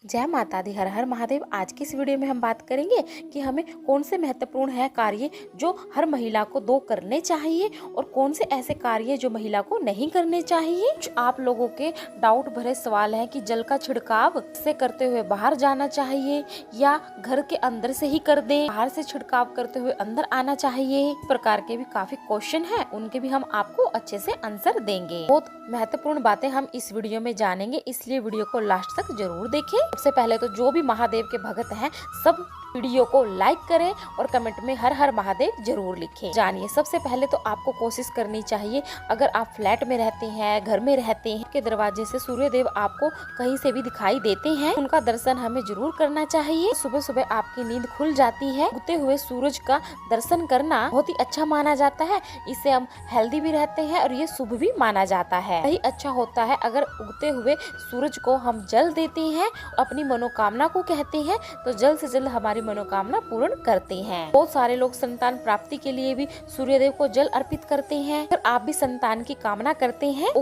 जय माता दी, हर हर महादेव। आज की इस वीडियो में हम बात करेंगे कि हमें कौन से महत्वपूर्ण है कार्य जो हर महिला को करने चाहिए और कौन से ऐसे कार्य जो महिला को नहीं करने चाहिए। आप लोगों के डाउट भरे सवाल हैं कि जल का छिड़काव से करते हुए बाहर जाना चाहिए या घर के अंदर से ही कर दें, बाहर से छिड़काव करते हुए अंदर आना चाहिए। इस प्रकार के भी काफी क्वेश्चन हैं, उनके भी हम आपको अच्छे से आंसर देंगे। बहुत महत्वपूर्ण बातें हम इस वीडियो में जानेंगे, इसलिए वीडियो को लास्ट तक जरूर देखें। सबसे पहले तो जो भी महादेव के भक्त हैं सब वीडियो को लाइक करें और कमेंट में हर हर महादेव जरूर लिखें। जानिए, सबसे पहले तो आपको कोशिश करनी चाहिए, अगर आप फ्लैट में रहते हैं, घर में रहते हैं, के दरवाजे से सूर्य देव आपको कहीं से भी दिखाई देते हैं, उनका दर्शन हमें जरूर करना चाहिए। सुबह सुबह आपकी नींद खुल जाती है, उगते हुए सूरज का दर्शन करना बहुत ही अच्छा माना जाता है। इससे हम हेल्दी भी रहते हैं और ये शुभ भी माना जाता है। यही अच्छा होता है अगर उगते हुए सूरज को हम जल देते हैं, अपनी मनोकामना को कहते हैं तो जल्द से जल्द हमारी मनोकामना पूर्ण करते हैं। बहुत सारे लोग संतान प्राप्ति के लिए भी सूर्यदेव को जल अर्पित करते हैं। अगर आप भी संतान की कामना करते हैं,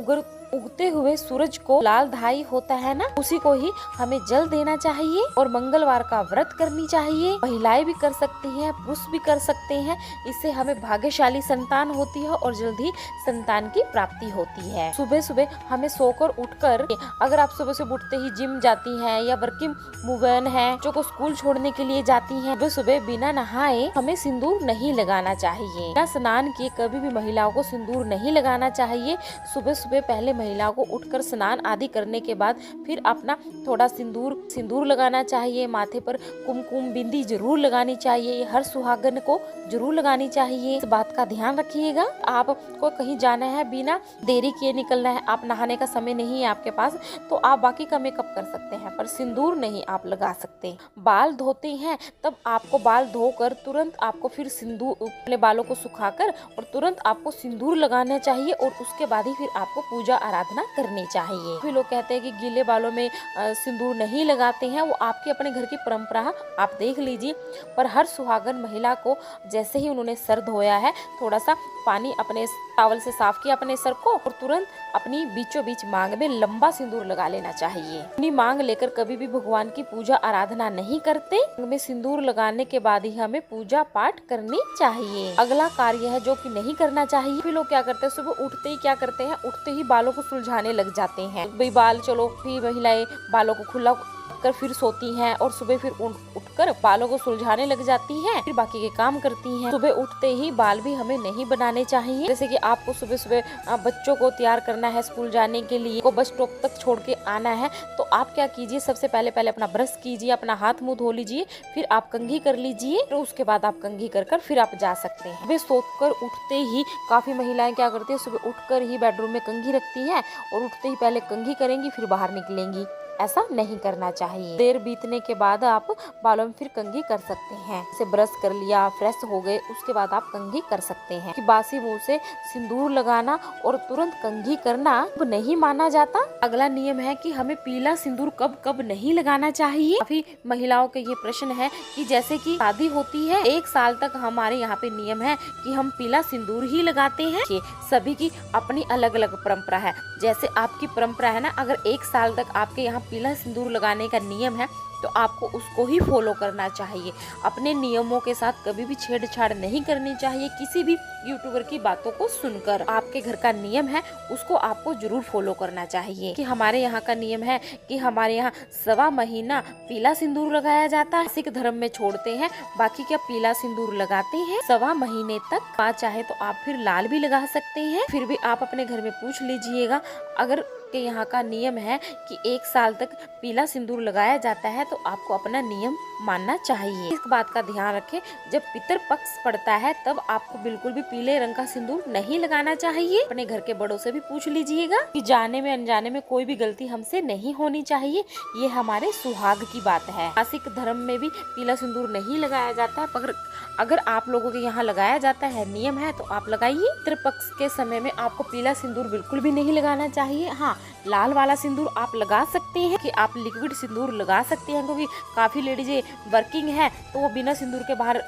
उगते हुए सूरज को लाल धाई होता है ना, उसी को ही हमें जल देना चाहिए। और मंगलवार का व्रत करनी चाहिए। महिलाएं भी कर सकती हैं, पुरुष भी कर सकते हैं। इससे हमें भाग्यशाली संतान होती है और जल्दी संतान की प्राप्ति होती है। सुबह सुबह हमें सोकर उठकर, अगर आप सुबह सुबह उठते ही जिम जाती हैं या वर्किंग वुमेन है, बच्चों को स्कूल छोड़ने के लिए जाती हैं, सुबह सुबह बिना नहाए हमें सिंदूर नहीं लगाना चाहिए। बिना स्नान किए कभी भी महिलाओं को सिंदूर नहीं लगाना चाहिए। सुबह सुबह पहले महिलाओं को उठकर स्नान आदि करने के बाद फिर अपना थोड़ा सिंदूर लगाना चाहिए। माथे पर कुमकुम बिंदी जरूर लगानी चाहिए। ये हर सुहागन को जरूर लगानी चाहिए। इस बात का ध्यान रखिएगा। आपको कहीं जाना है, बिना देरी किए निकलना है, आप नहाने का समय नहीं है आपके पास, तो आप बाकी का मेकअप कर सकते हैं पर सिंदूर नहीं आप लगा सकते। बाल धोते हैं तब आपको बाल धोकर तुरंत आपको फिर सिंदूर, अपने बालों को सुखाकर और तुरंत आपको सिंदूर लगाना चाहिए और उसके बाद ही फिर आपको पूजा आराधना करनी चाहिए। फिर लोग कहते हैं कि गीले बालों में सिंदूर नहीं लगाते हैं, वो आपके अपने घर की परंपरा आप देख लीजिए। पर हर सुहागन महिला को जैसे ही उन्होंने सर धोया है, थोड़ा सा पानी अपने टॉवल से साफ किया अपने सर को और तुरंत अपनी बीचों बीच मांग में लंबा सिंदूर लगा लेना चाहिए। अपनी मांग लेकर कभी भी भगवान की पूजा आराधना नहीं करते। मांग में सिंदूर लगाने के बाद ही हमें पूजा पाठ करनी चाहिए। अगला कार्य है जो कि नहीं करना चाहिए। फिर लोग क्या करते हैं, सुबह उठते ही क्या करते हैं, उठते ही बालों को सुलझाने लग जाते हैं। भाई बाल, चलो फिर महिलाएं बालों को खुला कर फिर सोती हैं और सुबह फिर उठकर बालों को सुलझाने लग जाती हैं, फिर बाकी के काम करती हैं। सुबह उठते ही बाल भी हमें नहीं बनाने चाहिए। जैसे कि आपको सुबह सुबह बच्चों को तैयार करना है स्कूल जाने के लिए, को बस स्टॉप तक छोड़ के आना है, तो आप क्या कीजिए, सबसे पहले अपना ब्रश कीजिए, अपना हाथ मुंह धो लीजिए, फिर आप कंघी कर लीजिए, तो उसके बाद आप कंघी कर फिर आप जा सकते हैं। सुबह सोकर उठते ही काफी महिलाएं क्या करती है, सुबह उठकर ही बेडरूम में कंघी रखती है और उठते ही पहले कंघी करेंगी फिर बाहर निकलेंगी। ऐसा नहीं करना चाहिए। देर बीतने के बाद आप बालों में फिर कंघी कर सकते हैं। जैसे ब्रश कर लिया, फ्रेश हो गए, उसके बाद आप कंघी कर सकते हैं। कि बासी मुंह से सिंदूर लगाना और तुरंत कंघी करना नहीं माना जाता। अगला नियम है कि हमें पीला सिंदूर कब कब नहीं लगाना चाहिए। काफी महिलाओं के ये प्रश्न है कि जैसे कि शादी होती है, 1 साल तक हमारे यहाँ पे नियम है कि हम पीला सिंदूर ही लगाते हैं। सभी की अपनी अलग अलग परंपरा है। जैसे आपकी परंपरा है ना, अगर 1 साल तक आपके यहाँ पीला सिंदूर लगाने का नियम है तो आपको उसको ही फॉलो करना चाहिए। अपने नियमों के साथ कभी भी छेड़छाड़ नहीं करनी चाहिए। किसी भी यूट्यूबर की बातों को सुनकर आपके घर का नियम है उसको आपको जरूर फॉलो करना चाहिए। कि हमारे यहाँ का नियम है कि हमारे यहाँ 1.25 महीना पीला सिंदूर लगाया जाता है। सिख धर्म में छोड़ते हैं, बाकी क्या पीला सिंदूर लगाते हैं 1.25 महीने तक। चाहे तो आप फिर लाल भी लगा सकते हैं। फिर भी आप अपने घर में पूछ लीजिएगा, अगर के यहाँ का नियम है कि 1 साल तक पीला सिंदूर लगाया जाता है तो आपको अपना नियम मानना चाहिए। इस बात का ध्यान रखें, जब पितर पक्ष पड़ता है तब आपको बिल्कुल भी पीले रंग का सिंदूर नहीं लगाना चाहिए। अपने घर के बड़ों से भी पूछ लीजिएगा कि जाने में अनजाने में कोई भी गलती हमसे नहीं होनी चाहिए। ये हमारे सुहाग की बात है। सिख धर्म में भी पीला सिंदूर नहीं लगाया जाता है। अगर आप लोगों के यहाँ लगाया जाता है, नियम है, तो आप लगाइए। पितृ पक्ष के समय में आपको पीला सिंदूर बिल्कुल भी नहीं लगाना चाहिए। हाँ, लाल वाला सिंदूर आप लगा सकते हैं कि आप लिक्विड सिंदूर लगा सकते हैं, क्योंकि काफी लेडीज वर्किंग है तो वो बिना सिंदूर के बाहर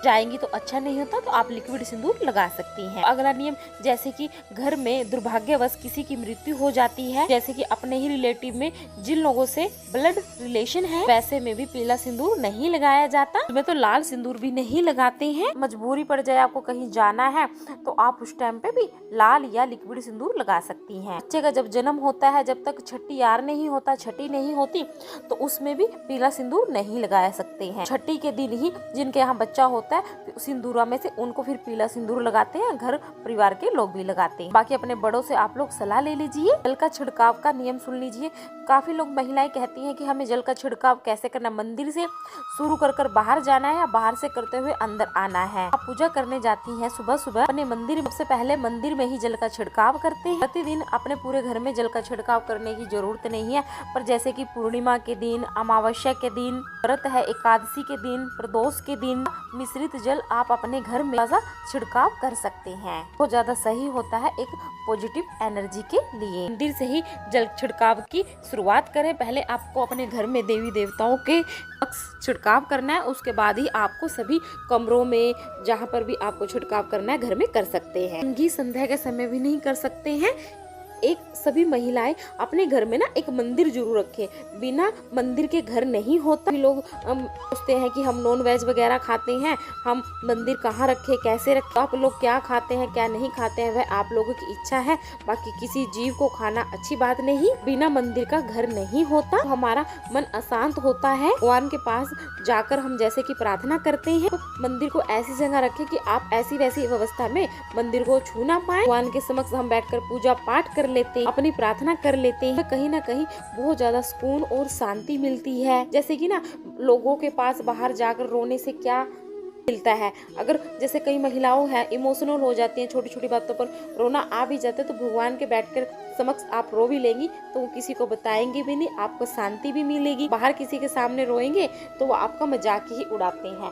जाएंगी तो अच्छा नहीं होता, तो आप लिक्विड सिंदूर लगा सकती हैं। अगला नियम, जैसे कि घर में दुर्भाग्यवश किसी की मृत्यु हो जाती है, जैसे कि अपने ही रिलेटिव में जिन लोगों से ब्लड रिलेशन है, वैसे में भी पीला सिंदूर नहीं लगाया जाता। उसमें तो लाल सिंदूर भी नहीं लगाते हैं। मजबूरी पड़ जाए, आपको कहीं जाना है, तो आप उस टाइम पे भी लाल या लिक्विड सिंदूर लगा सकती हैं। बच्चे का जब जन्म होता है, जब तक छठी यार नहीं होता, छठी नहीं होती, तो उसमें भी पीला सिंदूर नहीं लगाया सकते हैं। छठी के दिन ही जिनके यहाँ बच्चा होता है, सिंदूरा में से उनको फिर पीला सिंदूर लगाते हैं, घर परिवार के लोग भी लगाते हैं। बाकी अपने बड़ों से आप लोग सलाह ले लीजिए। जल का छिड़काव का नियम सुन लीजिए। काफी लोग महिलाएं कहती हैं कि हमें जल का छिड़काव कैसे करना, मंदिर से शुरू कर बाहर जाना है या बाहर से करते हुए अंदर आना है। आप पूजा करने जाती हैं सुबह सुबह, अपने मंदिर में सबसे पहले मंदिर में ही जल का छिड़काव करते हैं। प्रतिदिन अपने पूरे घर में जल का छिड़काव करने की जरूरत नहीं है, पर जैसे कि पूर्णिमा के दिन, अमावस्या के दिन, व्रत है, एकादशी के दिन, प्रदोष के दिन मिश्रित जल आप अपने घर में छिड़काव कर सकते हैं। बहुत ज्यादा सही होता है एक पॉजिटिव एनर्जी के लिए। मंदिर से ही जल छिड़काव की शुरुआत करें। पहले आपको अपने घर में देवी देवताओं के छिड़काव करना है, उसके बाद ही आपको सभी कमरों में जहाँ पर भी आपको छिड़काव करना है घर में कर सकते हैं। संगी संध्या के समय भी नहीं कर सकते हैं। एक सभी महिलाएं अपने घर में ना एक मंदिर जरूर रखें। बिना मंदिर के घर नहीं होता। लोग सोचते हैं कि हम नॉन वेज वगैरह खाते हैं, हम मंदिर कहाँ रखें, कैसे रखें। आप लोग क्या खाते हैं क्या नहीं खाते हैं वह आप लोगों की इच्छा है, बाकी किसी जीव को खाना अच्छी बात नहीं। बिना मंदिर का घर नहीं होता, तो हमारा मन अशांत होता है। भगवान के पास जाकर हम जैसे कि प्रार्थना करते हैं, तो मंदिर को ऐसी जगह रखें कि आप ऐसी वैसी व्यवस्था में मंदिर को छू ना पाए। भगवान के समक्ष हम बैठकर पूजा पाठ कर लेते हैं, अपनी प्रार्थना कर लेते हैं, कहीं ना कहीं बहुत ज्यादा सुकून और शांति मिलती है। जैसे कि ना लोगों के पास बाहर जाकर रोने से क्या मिलता है, अगर जैसे कई महिलाओं हैं इमोशनल हो जाती हैं, छोटी छोटी बातों पर रोना आ भी जाता है, तो भगवान के बैठकर समक्ष आप रो भी लेंगी तो वो किसी को बताएंगे भी नहीं, आपको शांति भी मिलेगी। बाहर किसी के सामने रोएंगे तो वो आपका मजाक ही उड़ाते हैं,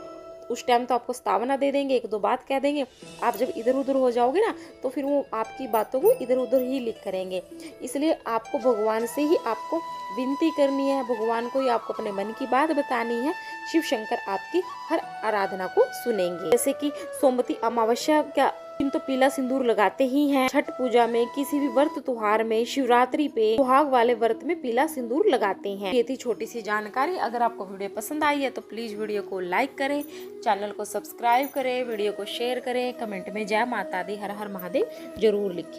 उस टाइम तो आपको स्तावना दे देंगे, एक दो बात कह देंगे। आप जब इधर उधर हो जाओगे ना, तो फिर वो आपकी बातों को इधर उधर ही लिख करेंगे। इसलिए आपको भगवान से ही आपको विनती करनी है, भगवान को ही आपको अपने मन की बात बतानी है। शिव शंकर आपकी हर आराधना को सुनेंगे। जैसे कि सोमवती अमावस्या का दिन तो पीला सिंदूर लगाते ही हैं। छठ पूजा में, किसी भी व्रत त्योहार में, शिवरात्रि पे, सुहाग वाले व्रत में पीला सिंदूर लगाते हैं। ये थी छोटी सी जानकारी। अगर आपको वीडियो पसंद आई है तो प्लीज वीडियो को लाइक करें, चैनल को सब्सक्राइब करें, वीडियो को शेयर करें, कमेंट में जय माता दी, हर हर महादेव जरूर लिखें।